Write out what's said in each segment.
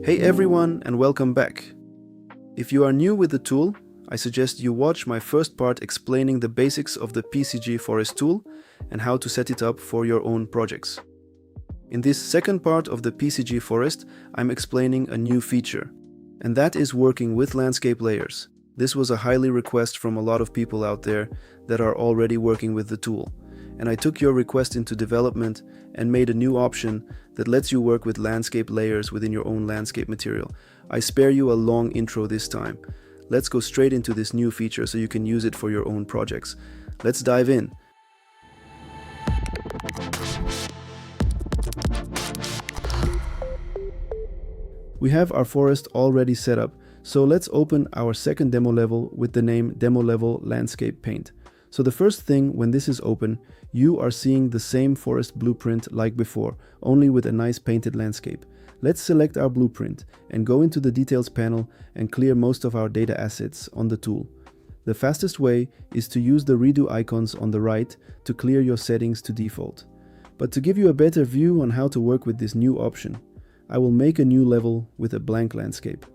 Hey everyone, and welcome back. If you are new with the tool, I suggest you watch my first part explaining the basics of the PCG Forest tool and how to set it up for your own projects. In this second part of the PCG Forest, I'm explaining a new feature, and that is working with landscape layers. This was a highly request from a lot of people out there that are already working with the tool, and I took your request into development and made a new option that lets you work with landscape layers within your own landscape material. I spare you a long intro this time. Let's go straight into this new feature so you can use it for your own projects. Let's dive in. We have our forest already set up, so let's open our second demo level with the name Demo Level Landscape Paint. So the first thing when this is open, you are seeing the same forest blueprint like before, only with a nice painted landscape. Let's select our blueprint and go into the details panel and clear most of our data assets on the tool. The fastest way is to use the redo icons on the right to clear your settings to default. But to give you a better view on how to work with this new option, I will make a new level with a blank landscape.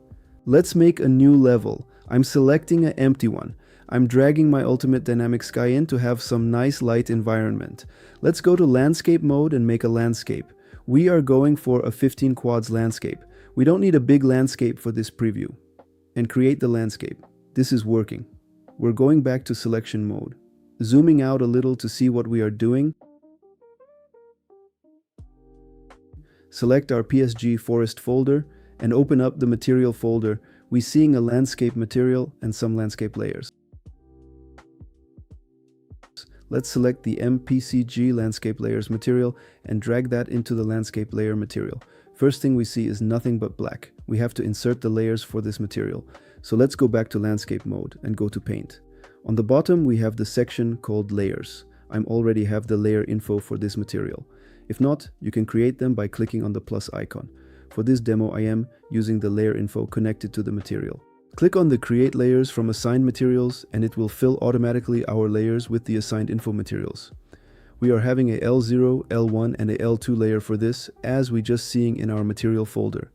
Let's make a new level. I'm selecting an empty one. I'm dragging my Ultimate Dynamic Sky in to have some nice light environment. Let's go to landscape mode and make a landscape. We are going for a 15 quads landscape. We don't need a big landscape for this preview. And create the landscape. This is working. We're going back to selection mode. Zooming out a little to see what we are doing. Select our PCG Forest folder and open up the material folder. We're seeing a landscape material and some landscape layers. Let's select the PCG landscape layers material and drag that into the landscape layer material. First thing we see is nothing but black. We have to insert the layers for this material. So let's go back to landscape mode and go to paint. On the bottom we have the section called layers. I already have the layer info for this material. If not, you can create them by clicking on the plus icon. For this demo I am using the layer info connected to the material. Click on the Create Layers from Assigned Materials and it will fill automatically our layers with the assigned info materials. We are having a L0, L1 and a L2 layer for this, as we just seeing in our material folder.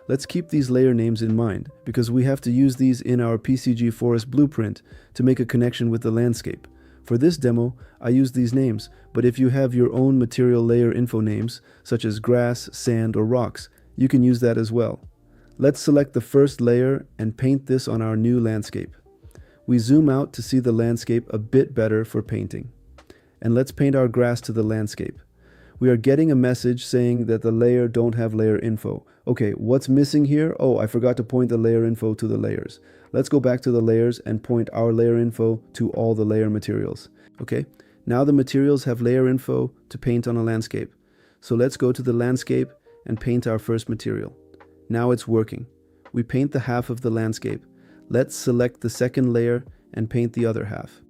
Let's keep these layer names in mind, because we have to use these in our PCG Forest blueprint to make a connection with the landscape. For this demo, I use these names, but if you have your own material layer info names, such as grass, sand or rocks, you can use that as well. Let's select the first layer and paint this on our new landscape. We zoom out to see the landscape a bit better for painting. And let's paint our grass to the landscape. We are getting a message saying that the layer don't have layer info. Okay, what's missing here? Oh, I forgot to point the layer info to the layers. Let's go back to the layers and point our layer info to all the layer materials. Okay, now the materials have layer info to paint on a landscape. So let's go to the landscape and paint our first material. Now it's working. We paint the half of the landscape. Let's select the second layer and paint the other half.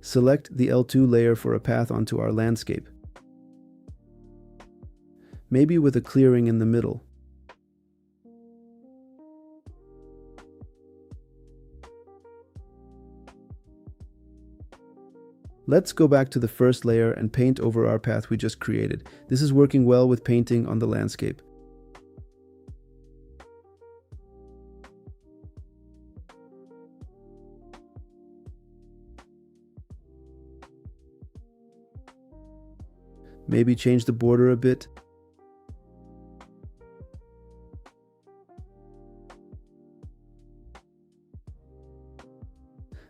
Select the L2 layer for a path onto our landscape. Maybe with a clearing in the middle. Let's go back to the first layer and paint over our path we just created. This is working well with painting on the landscape. Maybe change the border a bit.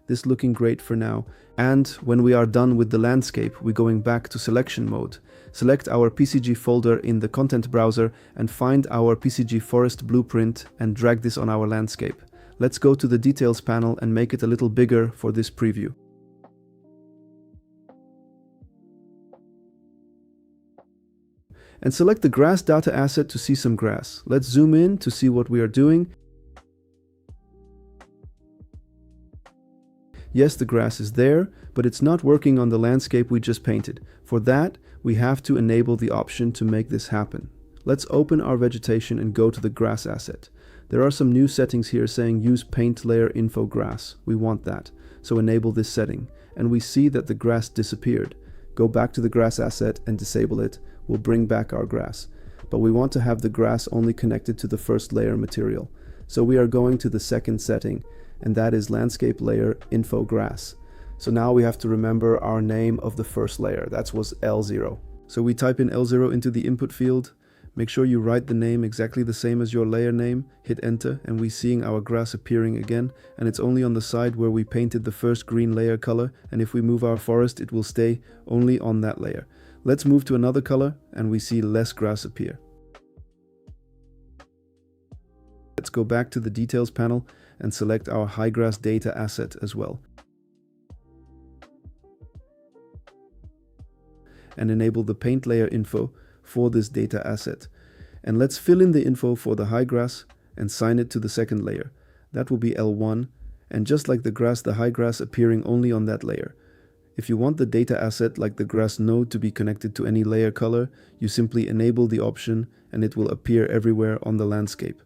This looking great for now. And when we are done with the landscape, we're going back to selection mode. Select our PCG folder in the content browser and find our PCG Forest blueprint and drag this on our landscape. Let's go to the details panel and make it a little bigger for this preview. And select the grass data asset to see some grass. Let's zoom in to see what we are doing. Yes, the grass is there, but it's not working on the landscape we just painted. For that, we have to enable the option to make this happen. Let's open our vegetation and go to the grass asset. There are some new settings here saying use paint layer info grass. We want that, so enable this setting. And we see that the grass disappeared. Go back to the grass asset and disable it. We'll bring back our grass. But we want to have the grass only connected to the first layer material. So we are going to the second setting, and that is landscape layer info grass. So now we have to remember our name of the first layer. That was L0. So we type in L0 into the input field. Make sure you write the name exactly the same as your layer name, hit enter, and we're seeing our grass appearing again, and it's only on the side where we painted the first green layer color, and if we move our forest it will stay only on that layer. Let's move to another color and we see less grass appear. Let's go back to the details panel and select our high grass data asset as well. And enable the paint layer info for this data asset. And let's fill in the info for the high grass and assign it to the second layer. That will be L1, and just like the grass, the high grass appearing only on that layer. If you want the data asset like the grass node to be connected to any layer color, you simply enable the option and it will appear everywhere on the landscape.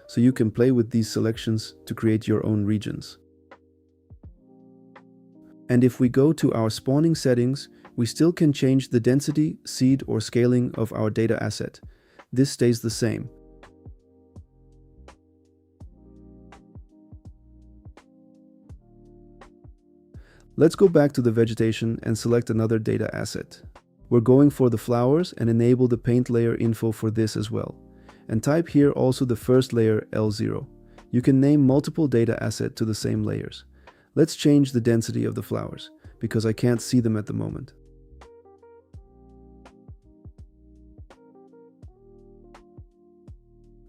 So you can play with these selections to create your own regions. And if we go to our spawning settings, we still can change the density, seed, or scaling of our data asset. This stays the same. Let's go back to the vegetation and select another data asset. We're going for the flowers and enable the paint layer info for this as well. And type here also the first layer L0. You can name multiple data assets to the same layers. Let's change the density of the flowers, because I can't see them at the moment.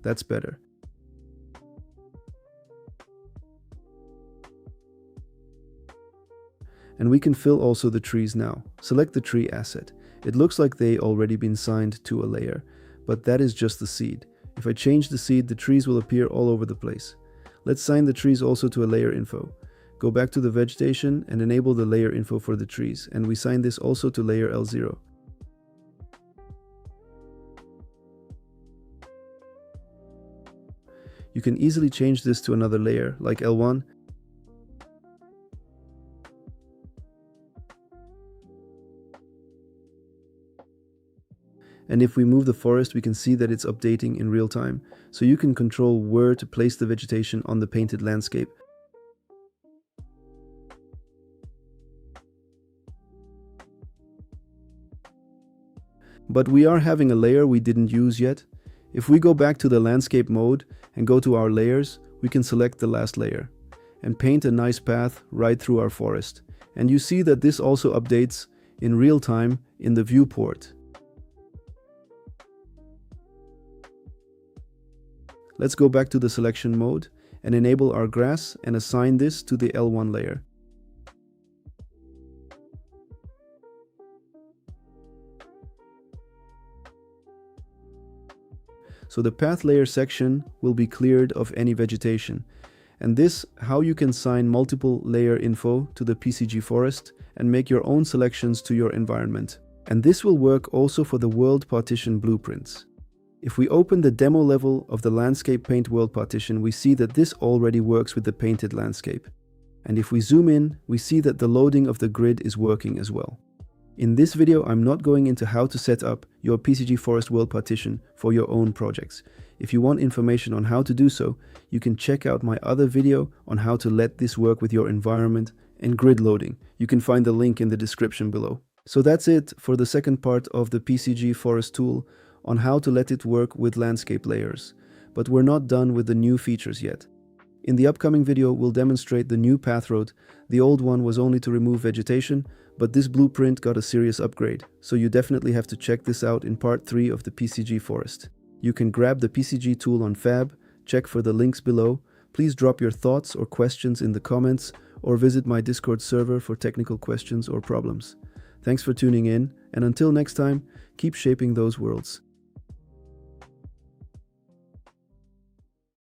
That's better. And we can fill also the trees now. Select the tree asset. It looks like they already been signed to a layer, but that is just the seed. If I change the seed, the trees will appear all over the place. Let's sign the trees also to a layer info. Go back to the vegetation and enable the layer info for the trees, and we sign this also to layer L0. You can easily change this to another layer, like L1. And if we move the forest, we can see that it's updating in real time. So you can control where to place the vegetation on the painted landscape. But we are having a layer we didn't use yet. If we go back to the landscape mode and go to our layers, we can select the last layer and paint a nice path right through our forest. And you see that this also updates in real time in the viewport. Let's go back to the selection mode and enable our grass and assign this to the L1 layer. So the path layer section will be cleared of any vegetation. And this, how you can assign multiple layer info to the PCG Forest and make your own selections to your environment. And this will work also for the world partition blueprints. If we open the demo level of the landscape paint world partition, we see that this already works with the painted landscape. And if we zoom in, we see that the loading of the grid is working as well. In this video, I'm not going into how to set up your PCG Forest world partition for your own projects. If you want information on how to do so, you can check out my other video on how to let this work with your environment and grid loading. You can find the link in the description below. So that's it for the second part of the PCG Forest tool on how to let it work with landscape layers. But we're not done with the new features yet. In the upcoming video, we'll demonstrate the new path road. The old one was only to remove vegetation, but this blueprint got a serious upgrade, so you definitely have to check this out in part 3 of the PCG Forest. You can grab the PCG tool on Fab, check for the links below. Please drop your thoughts or questions in the comments, or visit my Discord server for technical questions or problems. Thanks for tuning in, and until next time, keep shaping those worlds.